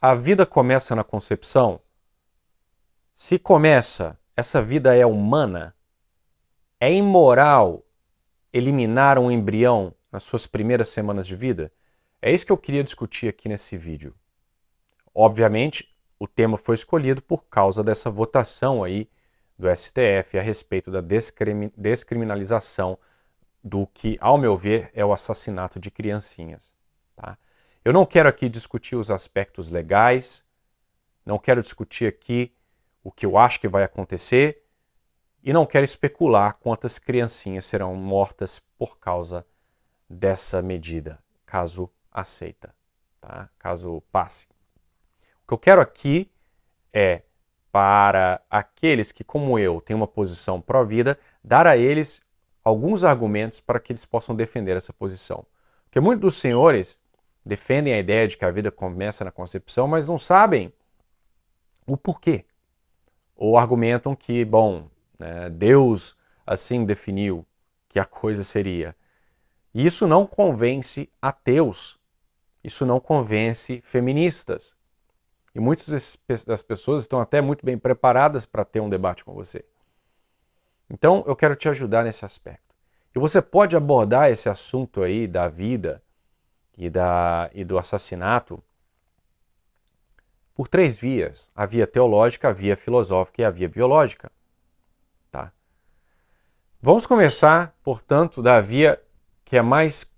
a vida começa na concepção? Se começa, essa vida é humana? É imoral eliminar um embrião nas suas primeiras semanas de vida? É isso que eu queria discutir aqui nesse vídeo. Obviamente, o tema foi escolhido por causa dessa votação aí do STF a respeito da descriminalização do que, ao meu ver, é o assassinato de criancinhas. Tá? Eu não quero aqui discutir os aspectos legais, não quero discutir aqui o que eu acho que vai acontecer e não quero especular quantas criancinhas serão mortas por causa dessa medida, caso aceita, tá? Caso passe. O que eu quero aqui é, para aqueles que, como eu, têm uma posição pró-vida, dar a eles alguns argumentos para que eles possam defender essa posição. Porque muitos dos senhores defendem a ideia de que a vida começa na concepção, mas não sabem o porquê. Ou argumentam que, bom, né, Deus assim definiu que a coisa seria. E isso não convence ateus, isso não convence feministas. E muitas das pessoas estão até muito bem preparadas para ter um debate com você. Então, eu quero te ajudar nesse aspecto. E você pode abordar esse assunto aí da vida e do assassinato por três vias: a via teológica, a via filosófica e a via biológica. Tá? Vamos começar, portanto, da via que é mais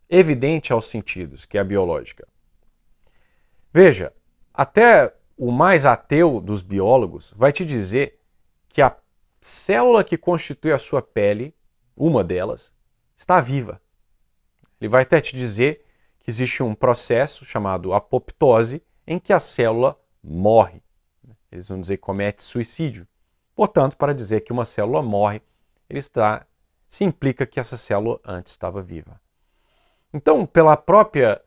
evidente aos sentidos, que é a biológica. Veja, até o mais ateu dos biólogos vai te dizer que a célula que constitui a sua pele, uma delas, está viva. Ele vai até te dizer que existe um processo chamado apoptose, em que a célula morre. Eles vão dizer que comete suicídio. Portanto, para dizer que uma célula morre, se implica que essa célula antes estava viva. Então, pela própria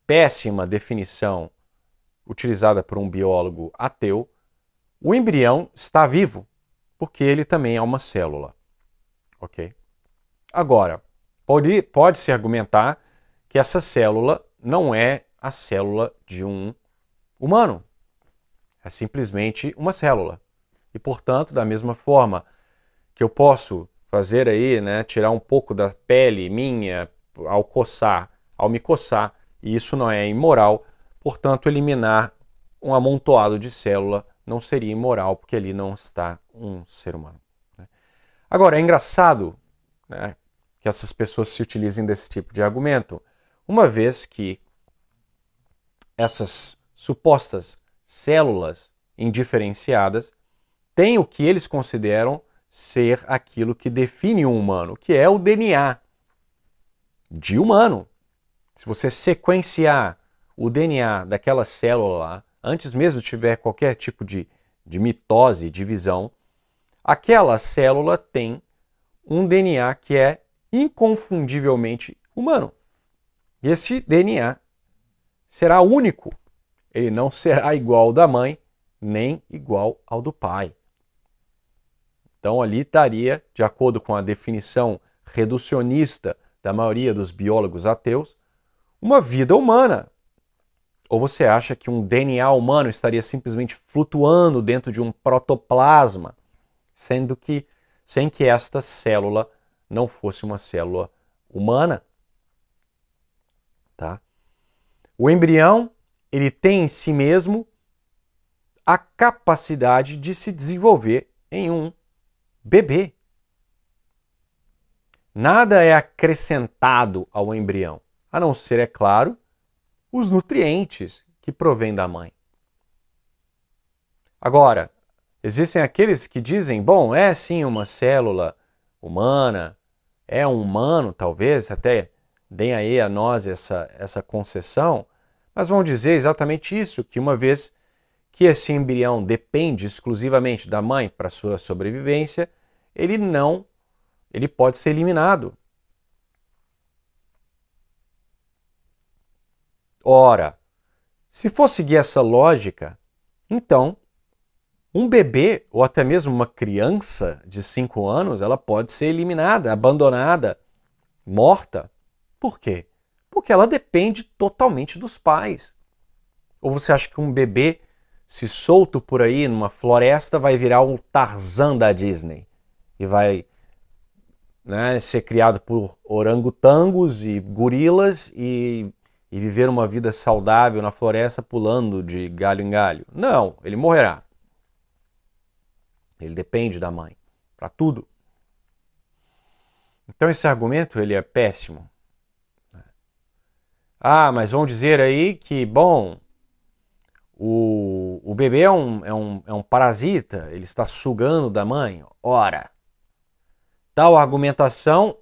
péssima definição utilizada por um biólogo ateu, o embrião está vivo, porque ele também é uma célula. Ok? Agora, pode-se argumentar que essa célula não é a célula de um humano. É simplesmente uma célula. E, portanto, da mesma forma que eu posso fazer aí, né, tirar um pouco da pele minha ao me coçar, e isso não é imoral, portanto, eliminar um amontoado de célula não seria imoral, porque ali não está um ser humano. Né? Agora, é engraçado, né, que essas pessoas se utilizem desse tipo de argumento, uma vez que essas supostas células indiferenciadas têm o que eles consideram ser aquilo que define um humano, que é o DNA de humano. Se você sequenciar o DNA daquela célula lá, antes mesmo de tiver qualquer tipo de mitose, divisão, aquela célula tem um DNA que é inconfundivelmente humano. E esse DNA será único. Ele não será igual ao da mãe, nem igual ao do pai. Então ali estaria, de acordo com a definição reducionista da maioria dos biólogos ateus, uma vida humana. Ou você acha que um DNA humano estaria simplesmente flutuando dentro de um protoplasma, sem que esta célula não fosse uma célula humana? Tá? O embrião, ele tem em si mesmo a capacidade de se desenvolver em um bebê. Nada é acrescentado ao embrião, a não ser, é claro, os nutrientes que provêm da mãe. Agora, existem aqueles que dizem, bom, é sim uma célula humana, é um humano, talvez, até deem aí a nós essa concessão, mas vão dizer exatamente isso, que uma vez que esse embrião depende exclusivamente da mãe para sua sobrevivência, ele pode ser eliminado. Ora, se for seguir essa lógica, então um bebê ou até mesmo uma criança de 5 anos, ela pode ser eliminada, abandonada, morta. Por quê? Porque ela depende totalmente dos pais. Ou você acha que um bebê se solto por aí numa floresta vai virar um Tarzan da Disney e vai, né, ser criado por orangotangos e gorilas e viver uma vida saudável na floresta pulando de galho em galho? Não, ele morrerá. Ele depende da mãe para tudo. Então esse argumento ele é péssimo. Ah, mas vão dizer aí que, bom, o bebê é um parasita, ele está sugando da mãe. Ora, tal argumentação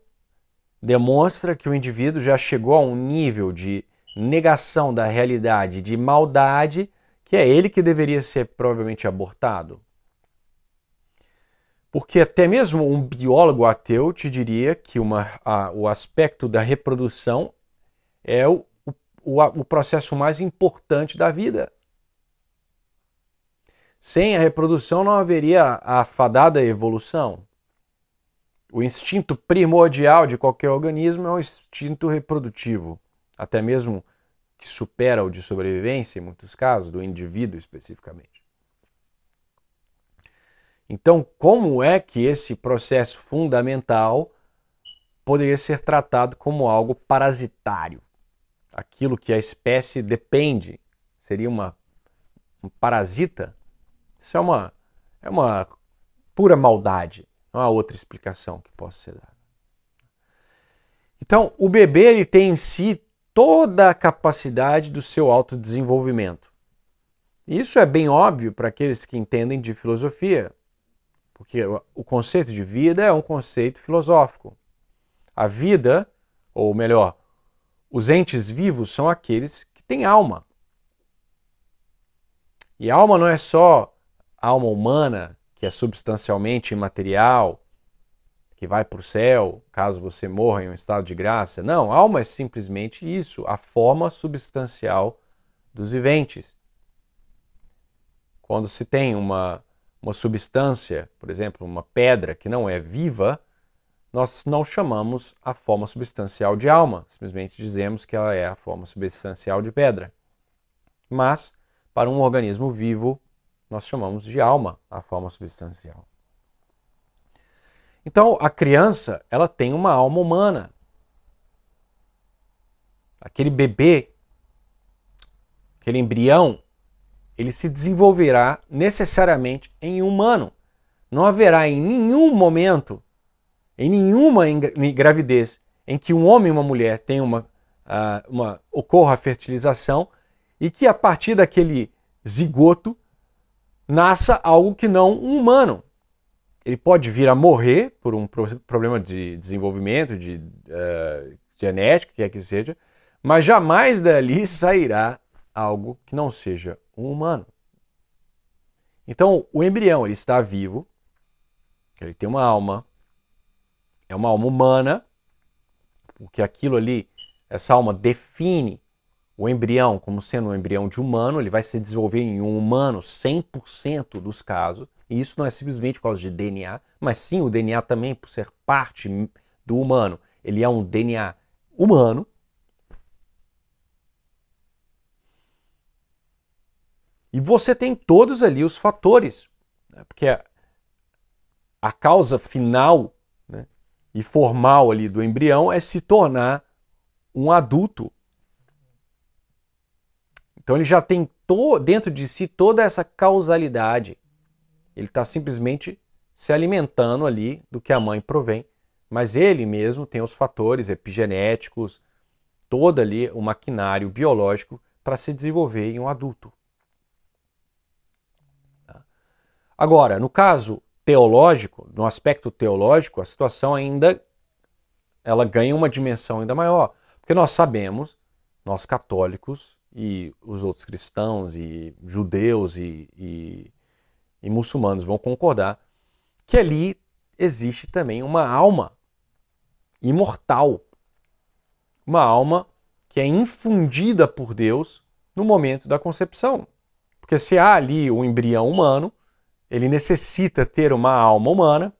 demonstra que o indivíduo já chegou a um nível de negação da realidade, de maldade, que é ele que deveria ser provavelmente abortado. Porque até mesmo um biólogo ateu te diria que o aspecto da reprodução é o processo mais importante da vida. Sem a reprodução não haveria a fadada evolução. O instinto primordial de qualquer organismo é o instinto reprodutivo, até mesmo que supera o de sobrevivência, em muitos casos, do indivíduo especificamente. Então, como é que esse processo fundamental poderia ser tratado como algo parasitário? Aquilo que a espécie depende seria um parasita? Isso é uma pura maldade. Não há outra explicação que possa ser dada. Então, o bebê ele tem em si toda a capacidade do seu autodesenvolvimento. Isso é bem óbvio para aqueles que entendem de filosofia, porque o conceito de vida é um conceito filosófico. A vida, ou melhor, os entes vivos são aqueles que têm alma. E alma não é só alma humana, que é substancialmente imaterial, que vai para o céu, caso você morra em um estado de graça. Não, alma é simplesmente isso, a forma substancial dos viventes. Quando se tem uma substância, por exemplo, uma pedra que não é viva, nós não chamamos a forma substancial de alma, simplesmente dizemos que ela é a forma substancial de pedra. Mas, para um organismo vivo, nós chamamos de alma a forma substancial. Então, a criança, ela tem uma alma humana. Aquele bebê, aquele embrião, ele se desenvolverá necessariamente em humano. Não haverá em nenhum momento, em nenhuma gravidez, em que um homem e uma mulher tenham ocorra a fertilização e que a partir daquele zigoto nasça algo que não um humano. Ele pode vir a morrer por um problema de desenvolvimento, genético, que é que seja, mas jamais dali sairá algo que não seja um humano. Então, o embrião ele está vivo, ele tem uma alma, é uma alma humana, porque aquilo ali, essa alma define o embrião como sendo um embrião de humano, ele vai se desenvolver em um humano 100% dos casos, e isso não é simplesmente por causa de DNA, mas sim o DNA também, por ser parte do humano, ele é um DNA humano. E você tem todos ali os fatores, né? Porque a causa final, né, e formal ali do embrião é se tornar um adulto. Então ele já tem dentro de si toda essa causalidade. Ele está simplesmente se alimentando ali do que a mãe provém. Mas ele mesmo tem os fatores epigenéticos, todo ali o maquinário biológico para se desenvolver em um adulto. Agora, no caso teológico, no aspecto teológico, a situação ainda ela ganha uma dimensão ainda maior. Porque nós sabemos, nós católicos e os outros cristãos e judeus e muçulmanos vão concordar que ali existe também uma alma imortal. Uma alma que é infundida por Deus no momento da concepção. Porque se há ali o embrião humano, ele necessita ter uma alma humana,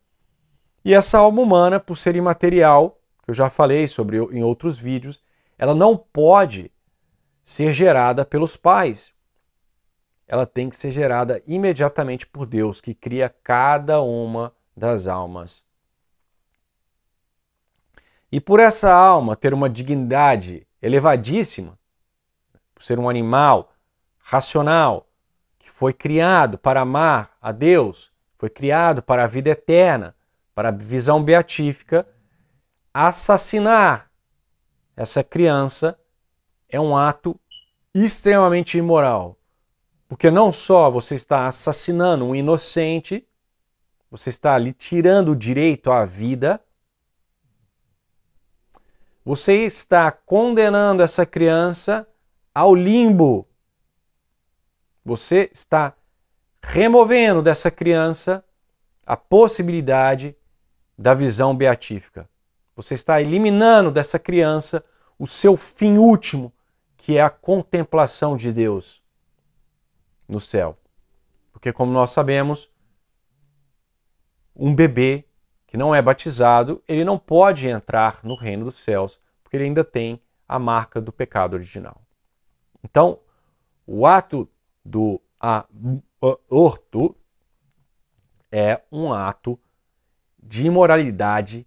e essa alma humana, por ser imaterial, que eu já falei sobre em outros vídeos, ela não pode ser gerada pelos pais. ela tem que ser gerada imediatamente por Deus, que cria cada uma das almas. E por essa alma ter uma dignidade elevadíssima, por ser um animal racional, que foi criado para amar a Deus, foi criado para a vida eterna, para a visão beatífica, assassinar essa criança é um ato extremamente imoral. Porque não só você está assassinando um inocente, você está lhe tirando o direito à vida, você está condenando essa criança ao limbo. Você está removendo dessa criança a possibilidade da visão beatífica. Você está eliminando dessa criança o seu fim último, que é a contemplação de Deus no céu. Porque, como nós sabemos, um bebê que não é batizado, ele não pode entrar no reino dos céus, porque ele ainda tem a marca do pecado original. Então, o ato do aborto é um ato de imoralidade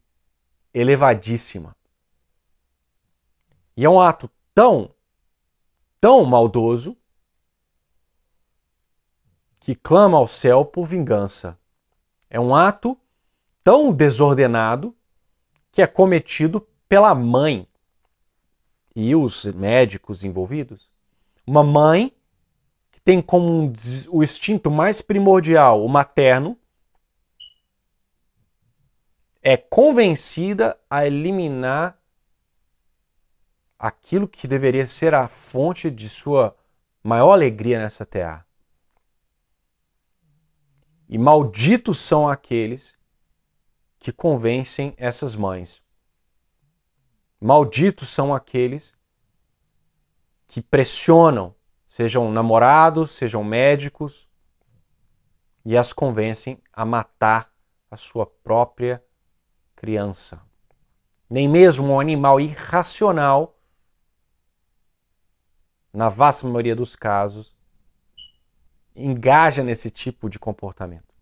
elevadíssima. E é um ato tão maldoso, que clama ao céu por vingança. É um ato tão desordenado que é cometido pela mãe e os médicos envolvidos. Uma mãe que tem como o instinto mais primordial o materno, é convencida a eliminar aquilo que deveria ser a fonte de sua maior alegria nessa terra. E malditos são aqueles que convencem essas mães. Malditos são aqueles que pressionam, sejam namorados, sejam médicos, e as convencem a matar a sua própria criança. Nem mesmo um animal irracional, na vasta maioria dos casos, engaja nesse tipo de comportamento.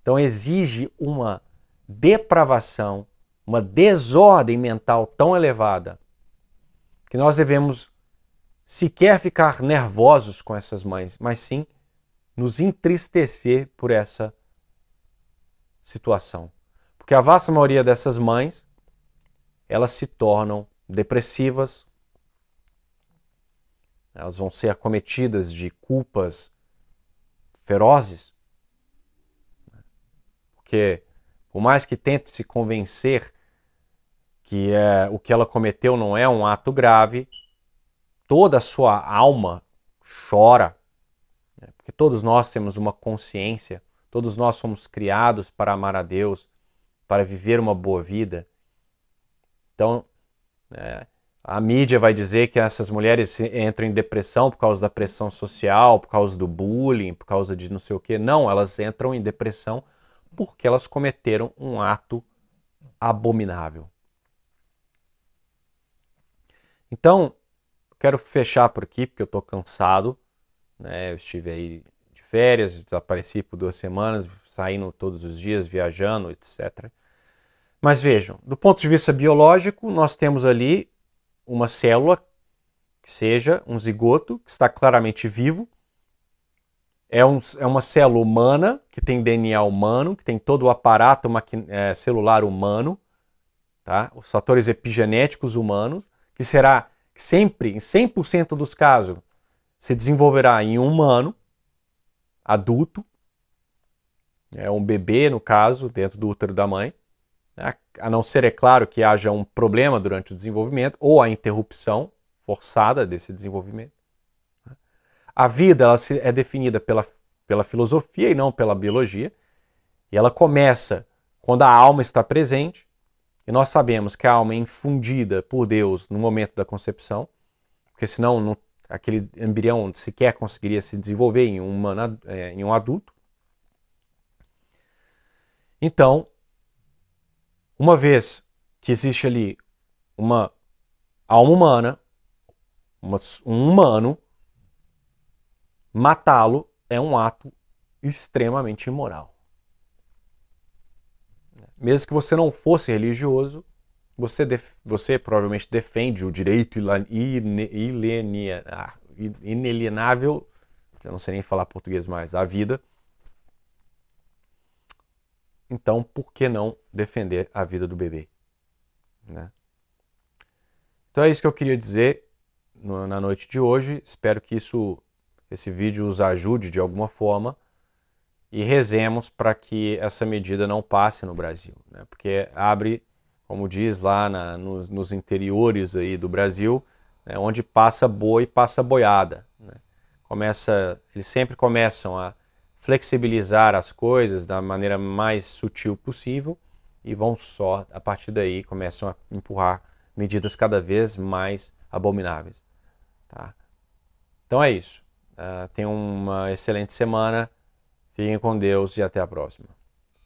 Então exige uma depravação, uma desordem mental tão elevada que nós devemos sequer ficar nervosos com essas mães, mas sim nos entristecer por essa situação. Porque a vasta maioria dessas mães, elas se tornam depressivas, elas vão ser acometidas de culpas ferozes, porque por mais que tente se convencer que o que ela cometeu não é um ato grave, toda a sua alma chora, né? Porque todos nós temos uma consciência, todos nós somos criados para amar a Deus, para viver uma boa vida. Então, a mídia vai dizer que essas mulheres entram em depressão por causa da pressão social, por causa do bullying, por causa de não sei o quê. Não, elas entram em depressão porque elas cometeram um ato abominável. Então, quero fechar por aqui, porque eu estou cansado, né? Eu estive aí de férias, desapareci por 2 semanas, saindo todos os dias, viajando, etc. Mas vejam, do ponto de vista biológico, nós temos ali uma célula que seja um zigoto, que está claramente vivo. É uma célula humana, que tem DNA humano, que tem todo o aparato celular humano, tá? Os fatores epigenéticos humanos, que será sempre, em 100% dos casos, se desenvolverá em um humano, adulto, um bebê, no caso, dentro do útero da mãe, né? A não ser, é claro, que haja um problema durante o desenvolvimento ou a interrupção forçada desse desenvolvimento. A vida ela é definida pela filosofia e não pela biologia, e ela começa quando a alma está presente, e nós sabemos que a alma é infundida por Deus no momento da concepção, porque senão aquele embrião sequer conseguiria se desenvolver em um adulto. Então, uma vez que existe ali uma alma humana, um humano, matá-lo é um ato extremamente imoral. Mesmo que você não fosse religioso, você provavelmente defende o direito inalienável, eu não sei nem falar português mais, da vida. Então, por que não defender a vida do bebê? Né? Então é isso que eu queria dizer na noite de hoje. Espero que esse vídeo os ajude de alguma forma e rezemos para que essa medida não passe no Brasil, né? Porque abre, como diz lá nos interiores aí do Brasil, né, onde passa boi, passa boiada, né? Eles sempre começam a flexibilizar as coisas da maneira mais sutil possível e vão só, a partir daí, começam a empurrar medidas cada vez mais abomináveis, tá? Então é isso. Tenham uma excelente semana. Fiquem com Deus e até a próxima.